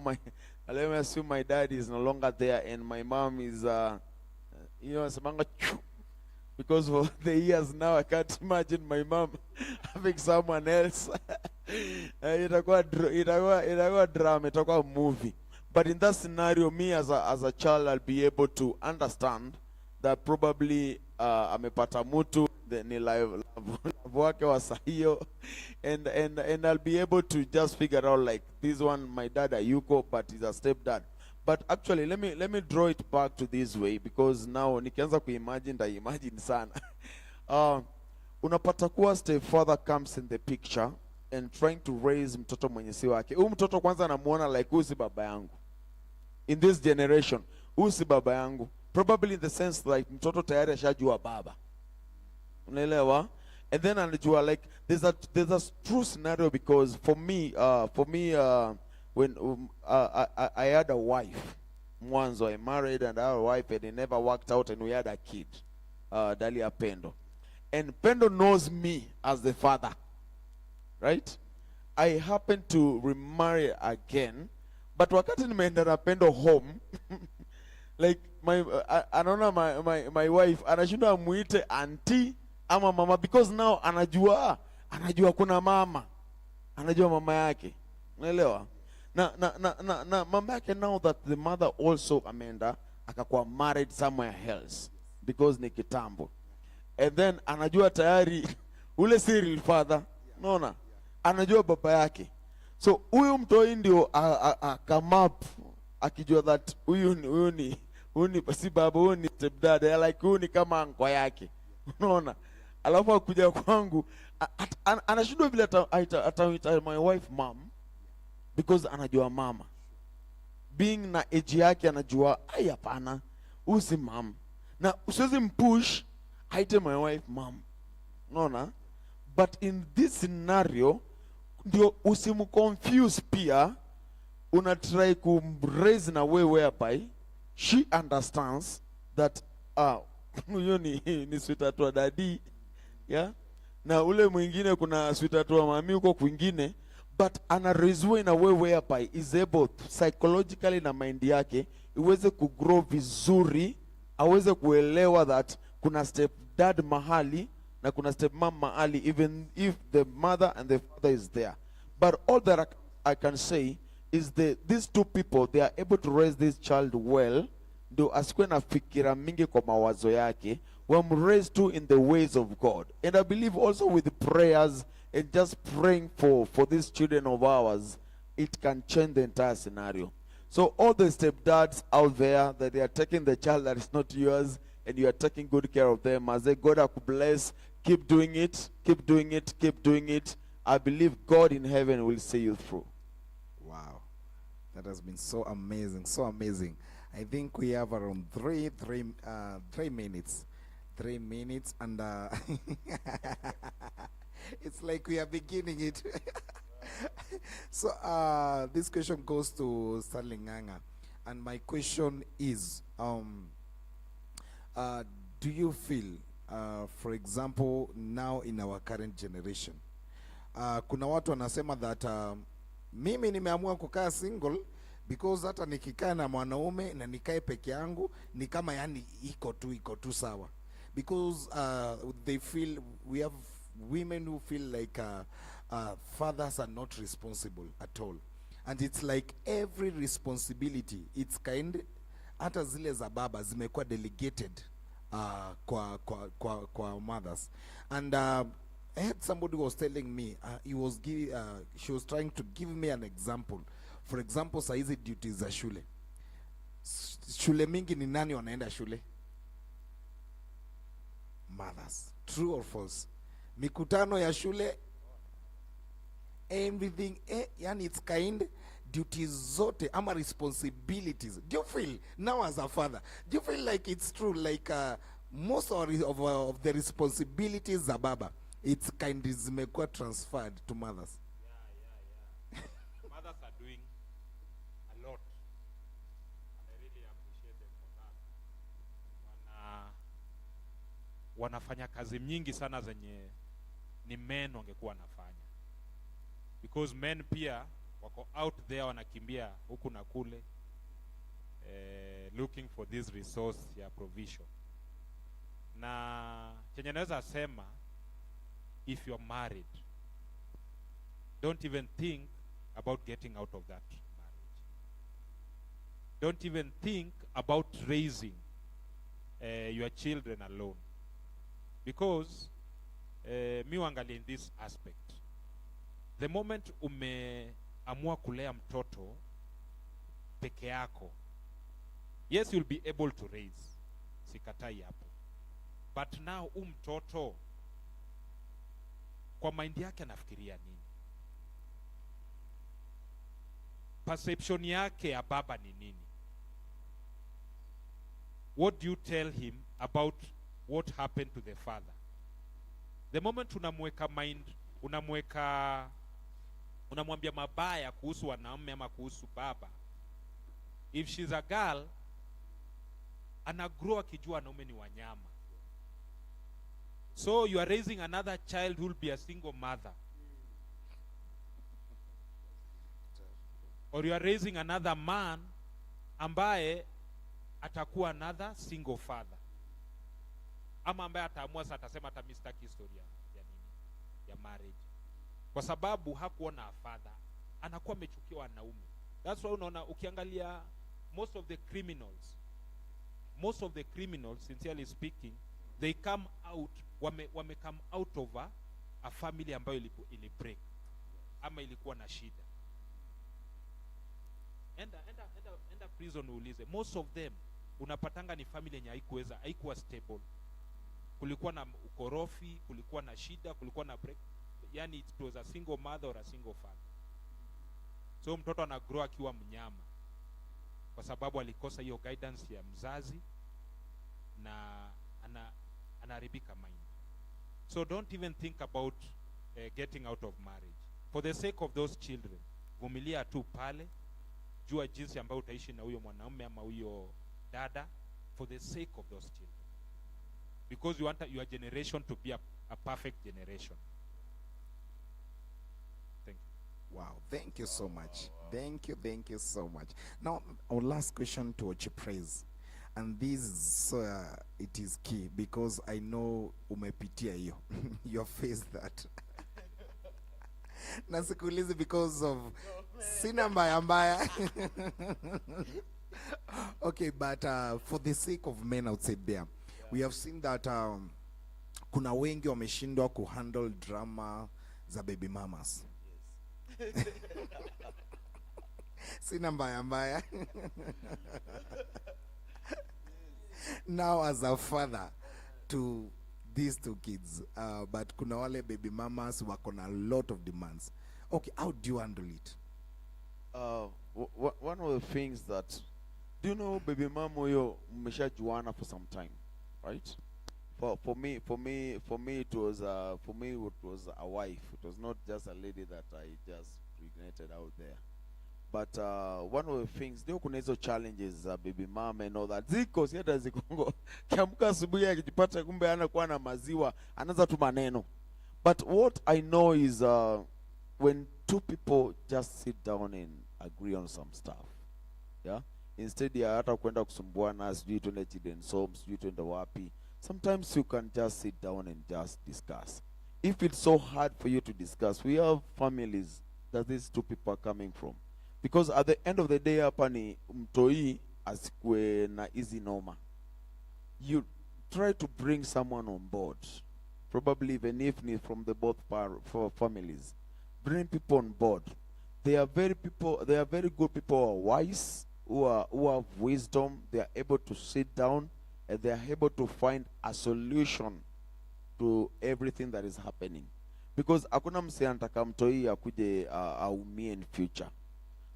let me assume my dad is no longer there and my mom is semanga because for the years now I can't imagine my mom having someone else. Itakuwa drama, itakuwa movie. But in that scenario, me as a child, I'll be able to understand that probably amepata mutu ni live wake wa sahiyo, and I'll be able to just figure out like this one, my dad ayuko, but he's a stepdad. But actually, let me draw it back to this way, because now nikianza imagine sana. Unapata kuwa stepfather comes in the picture and trying to raise mtoto mwenye si wake. Huyu mtoto kwanza anamuona like huyu si baba yangu. In this generation, huyu si baba yangu. Probably in the sense like mtoto tayari ashajua baba. Unaelewa? And then anajua like there's a true scenario, because for me when I had a wife, mwanzo I married and I had a wife and it never worked out and we had a kid, Dalia Pendo. And Pendo knows me as the father. Right? I happened to remarry again, but wakati nimeenda na Pendo home, like anaona my wife anashinda muite auntie ama mama, because now anajua kuna mama, anajua mama yake, unaelewa? Na mama yake, now that the mother also ameenda akakuwa married somewhere else because ni kitambo, and then anajua tayari ule serial father, unaona, anajua baba yake. So huyu mtoi ndio akamap akijua that huyu ni si baba, huyu ni stepdad, like huyu ni kama anko yake, unaona. Alafu akuja kwangu anashindwa vile ataita my wife mom, because anajua mama being na age yake, anajua ai hapana, huyu si mom, na usiwezi mpush aite my wife mom, unaona. But in this scenario, ndio usimconfuse pia, una try kumraise na way whereby she understands that huyo ni sweetheart wa daddy, yeah, na ule mwingine kuna sweetheart wa mami huko kwingine, but ana raise in a way whereby is able psychologically na mind yake iweze kugrow vizuri, aweze kuelewa that kuna step dad mahali na kuna step mom mahali, even if the mother and the father is there. But all that I can say is that these two people, they are able to raise this child well, ndio asikuwe na fikira mingi kwa mawazo yake, raised to in the ways of God. And I believe also with prayers and just praying for these children of ours, it can change the entire scenario. So all the stepdads out there that they are taking the child that is not yours and you are taking good care of them, as they God bless, keep doing it, keep doing it, keep doing it. I believe God in heaven will see you through. Wow, that has been so amazing, so amazing. I think we have around 3 minutes. 3 minutes, and it's like we are beginning it. So this question goes to Stanley Nganga, and my question is, do you feel, for example, now in our current generation, kuna watu wanasema that mimi nimeamua kukaa single because hata nikikaa na mwanaume na nikae peke yangu ni kama yani iko tu sawa, because they feel, we have women who feel like fathers are not responsible at all, and it's like every responsibility, it's kind, hata zile za baba zimekuwa delegated kwa mothers. And I had somebody was telling me, she was trying to give me an example. For example, saizi duties za shule. Shule mingi ni nani wanaenda shule? Mothers. True or false? Mikutano ya shule, everything, yani it's kind, duties zote, ama responsibilities. Do you feel, now as a father, do you feel like it's true, like most of the responsibilities za baba, it's kind of zimekuwa transferred to mothers? Yeah. Mothers are doing a lot, and I really appreciate them for that. Wanafanya kazi nyingi sana zenye ni men wangekuwa wanafanya, because men pia wako out there wanakimbia huku na kule, looking for this resource ya provision. Na chenye naweza sema, if you're married, don't even think about getting out of that marriage. Don't even think about raising your children alone, because mi wangalia in this aspect, the moment umeamua kulea mtoto peke yako, yes, you'll be able to raise, sikatai hapo, but now mtoto kwa mind yake anafikiria nini? Perception yake ya baba ni nini? What do you tell him about what happened to the father? The moment unamweka mind, unamwambia mabaya kuhusu wanaume ama kuhusu baba, if she's a girl, anagrow akijua wanaume ni wanyama. So you are raising another child who will be a single mother, or you are raising another man ambaye atakuwa another single father, ama ambaye ataamua sasa atasema hata mistaki historia ya nini ya marriage, kwa sababu hakuona father, anakuwa amechukiwa wanaume. That's why unaona ukiangalia most of the criminals, sincerely speaking, they come out, wame come out of a family ambayo ili break ama ilikuwa na shida. Enda prison uulize, most of them unapatanga ni family yenye haikuwa stable, kulikuwa na ukorofi, kulikuwa na shida, kulikuwa na break, yani it was a single mother or a single father. So mtoto ana grow akiwa mnyama kwa sababu alikosa hiyo guidance ya mzazi, na anaharibika mind. So don't even think about getting out of marriage. For the sake of those children, vumilia tu pale, jua jinsi ambayo utaishi na huyo mwanaume ama huyo dada, for the sake of those children. Because you want your generation to be a perfect generation. Thank you. Wow, thank you so much. Thank you so much. Now, our last question to Ochi Praise. And this, it is key because I know umepitia hiyo. You faced that. Nasikuulizi because of sina mbaya mbaya. Okay, but for the sake of men outside there, we have seen that kuna wengi wameshindwa kuhandle drama za baby mamas. Sina mbaya mbaya. Now as a father to these two kids, but kuna wale baby mamas wako na a lot of demands. Okay, how do you handle it? One of the things that, do you know baby mama huyo mmeshajuana for some time, right? For me it was a wife. It was not just a lady that I just regretted out there. But one of the things, ndio kuna hizo challenges baby mama and all that. Ziko si hata ziko. Kiamka asubuhi akijipata kumbe anakuwa na maziwa, anaanza tu maneno. But what I know is when two people just sit down and agree on some stuff. Yeah? Instead ya hata kwenda kusumbuana, sijui tuende children's home, sijui tuende wapi. Sometimes you can just sit down and just discuss. If it's so hard for you to discuss, we have families that these two people are coming from. Because at the end of the day, hapa ni mtoi asikwe na easy noma. You try to bring someone on board, probably even if ni from the both families. Bring people on board. They are very good people who are wise, who have wisdom. They are able to sit down and they are able to find a solution to everything that is happening. Because hakuna mse anataka mtoi akuje aumie in future.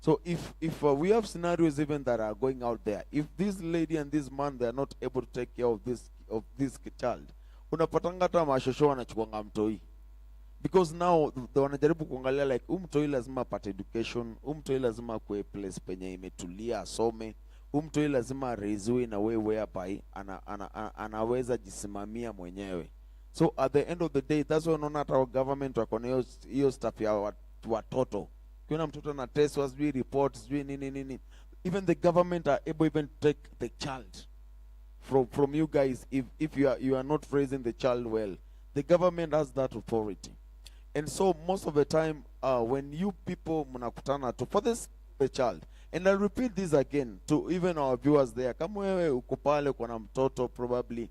So if we have scenarios even that are going out there, if this lady and this man, they are not able to take care of this child, unapatanga hata mashosho wanachukuanga mtoi. Because now they wanajaribu kuangalia like mtoi lazima apate education, mtoi lazima kuwe place penye imetulia asome, mtoi lazima raisewe na way whereby anaweza jisimamia mwenyewe. So at the end of the day, that's why unaona hata government wako na hiyo staff ya watoto. Kuna mtoto na test was we reports nini. Even the government are able even to take the child from you guys if you are not raising the child well. The government has that authority. And so most of the time when you people mnakutana to for this the child, and I'll repeat this again to even our viewers there, kama wewe uko pale kuna mtoto, probably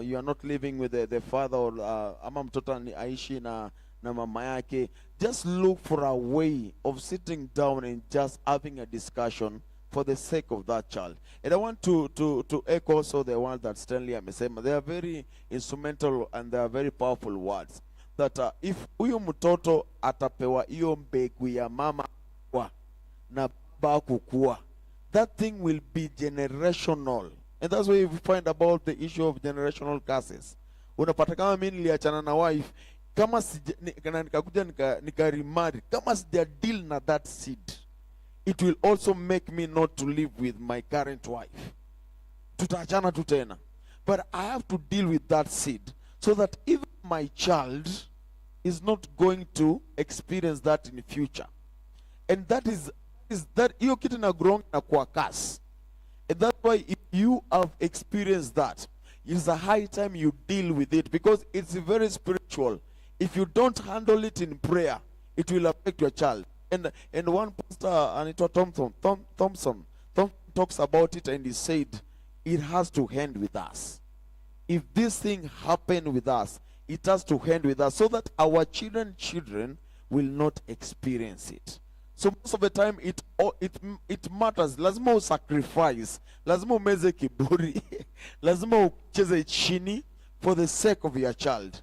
you are not living with the father or ama mtoto aishi na mama yake, just look for a way of sitting down and just having a discussion for the sake of that child. And I want to echo also the one that Stanley amesema. They are very instrumental and they are very powerful words. That if huyu mtoto atapewa hiyo mbegu ya mama kwa na baba kukua, that thing will be generational. And that's why we find about the issue of generational curses. Unapata kama mimi niliachana na wife, kama nikakuja remarry, kama sija deal na that seed, it will also make me not to live with my current wife. Tutaachana tu tena. But I have to deal with that seed so that even my child is not going to experience that in the future. And that is that hiyo kitu na growing na kwa curse. And that's why if you have experienced that, it's a high time you deal with it, because it's very spiritual. If you don't handle it in prayer, it will affect your child. And one pastor, Anita Thompson talks about it, and he said, it has to end with us. If this thing happened with us, it has to end with us, so that our children will not experience it. So most of the time it matters. Lazima sacrifice, lazima umeze kiburi, lazima ucheze chini for the sake of your child.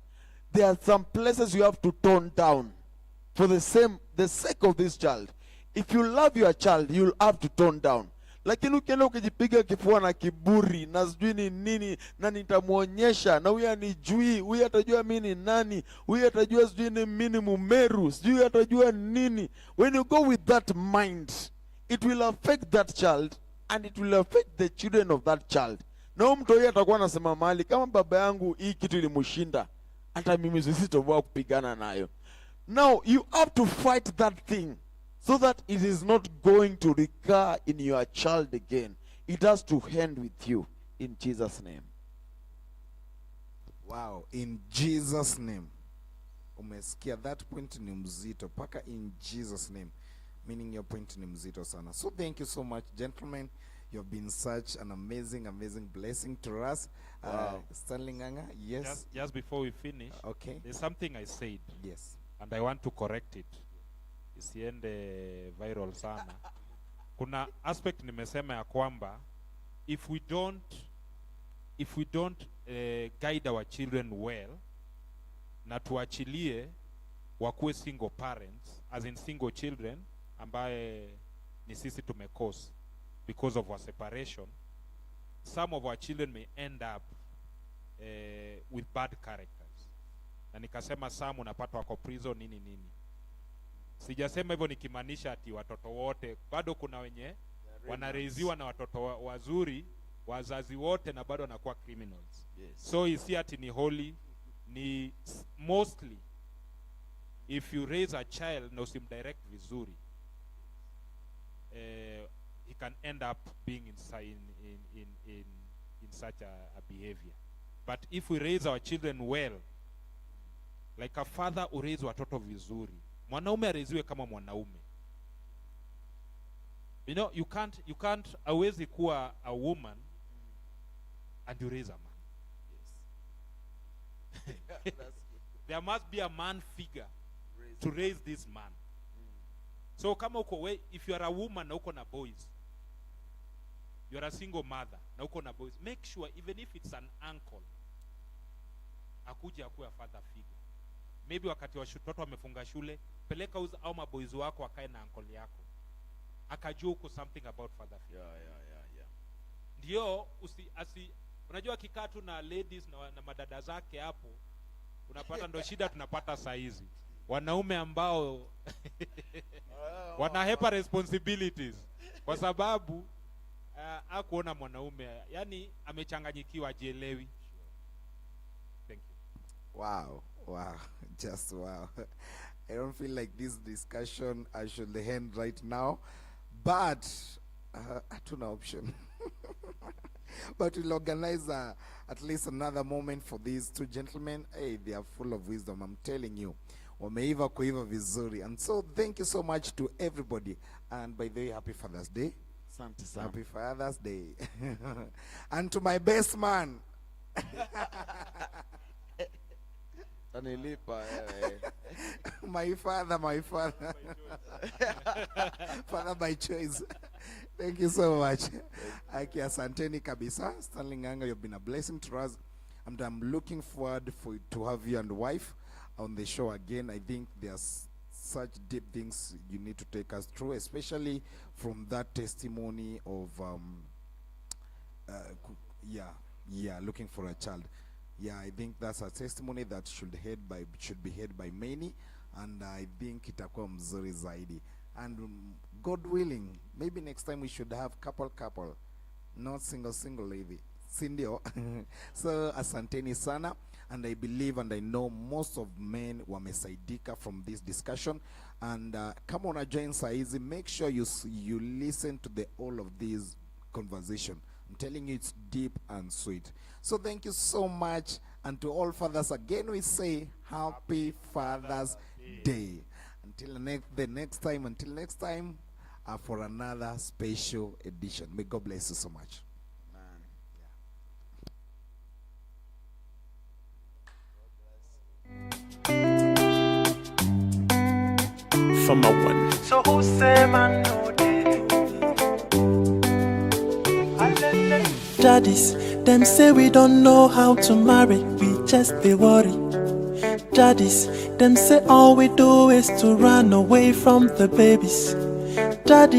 There are some places you have to tone down for the sake of this child. If you love your child, you'll have to tone down. Lakini ukienda ukijipiga kifua na kiburi na sijui ni nini, na nitamuonyesha, na huyu anijui, huyu atajua mimi ni nani, huyu atajua sijui ni mimi Mumeru, sijui atajua nini. When you go with that mind, it will affect that child and it will affect the children of that child. Na huyo mtu atakuwa anasema mahali, kama baba yangu hii kitu ilimshinda, hata mimi sisitoboa kupigana nayo. Now you have to fight that thing so that it is not going to recur in your child again. It has to end with you in Jesus' name. Wow, in Jesus' name. Umesikia, that point ni mzito, paka in Jesus' name. Meaning your point ni mzito sana. So thank you so much, gentlemen. You've been such an amazing blessing to us. Wow. Stanley Nganga, yes. Just before we finish, Okay. there's something I said. Yes. And I want to correct it. Isiende viral sana. Kuna aspect nimesema ya kwamba if we don't guide our children well, na tuachilie wakuwe single parents, as in single children, ambaye ni sisi tumekose because of our separation, some of our children may end up with bad characters. Na nikasema some unapata wako prison nini. Sijasema hivyo nikimaanisha ati watoto wote, bado kuna wenye wanareiziwa na watoto wazuri, wazazi wote, na bado wanakuwa criminals. Yes. So isi ati ni holy, ni mostly if you raise a child na usimdirect vizuri, he can end up being in such a behavior. But if we raise our children well, like a father who raise watoto vizuri, mwanaume areziwe kama mwanaume. You know, you can't hawezi kuwa a woman and you raise a man. Yes. There must be a man figure to raise this man. So kama uko if you are a woman na uko na boys, you are a single mother na uko na boys, make sure even if it's an uncle, akuje akuwe a father figure. Maybe wakati watoto wamefunga shule, peleka au maboys wako akae na uncle yako, akajua uko something about father figure. Yeah. Ndio unajua kikaa tu na ladies na madada zake hapo, unapata ndo shida tunapata saa hizi. Wanaume ambao wanahepa responsibilities kwa sababu hakuona mwanaume, yani amechanganyikiwa, ajielewi. Thank you. Wow, just wow. I don't feel like this discussion I should end right now, but hatuna option. But we'll organize at least another moment for these two gentlemen. Hey, they are full of wisdom, I'm telling you. Wameiva kuiva vizuri. And so thank you so much to everybody. And by the way, happy Father's Day. Happy Father's Day. And to my best man. My father. Father by choice. Thank you so much. Aki asanteni kabisa. Stanley Nganga, you've been a blessing to us. And I'm looking forward to have you and wife on the show again. I think there's such deep things you need to take us through, especially from that testimony of looking for a child. Yeah, I think that's a testimony that should be heard by many, and I think itakuwa mzuri zaidi. And God willing, maybe next time we should have couple, not single lady. Sindio. So asanteni sana, and I believe and I know most of men wamesaidika from this discussion. And come on, join saizi, make sure you listen to the all of these conversation. I'm telling you, it's deep and sweet. So thank you so much, and to all fathers again we say happy Father's Day. Until next time, for another special edition. May God bless you so much. From a one. So who say man no day? Daddies, them say we don't know how to marry, we just they worry. Daddies, them say all we do is to run away from the babies. Daddy.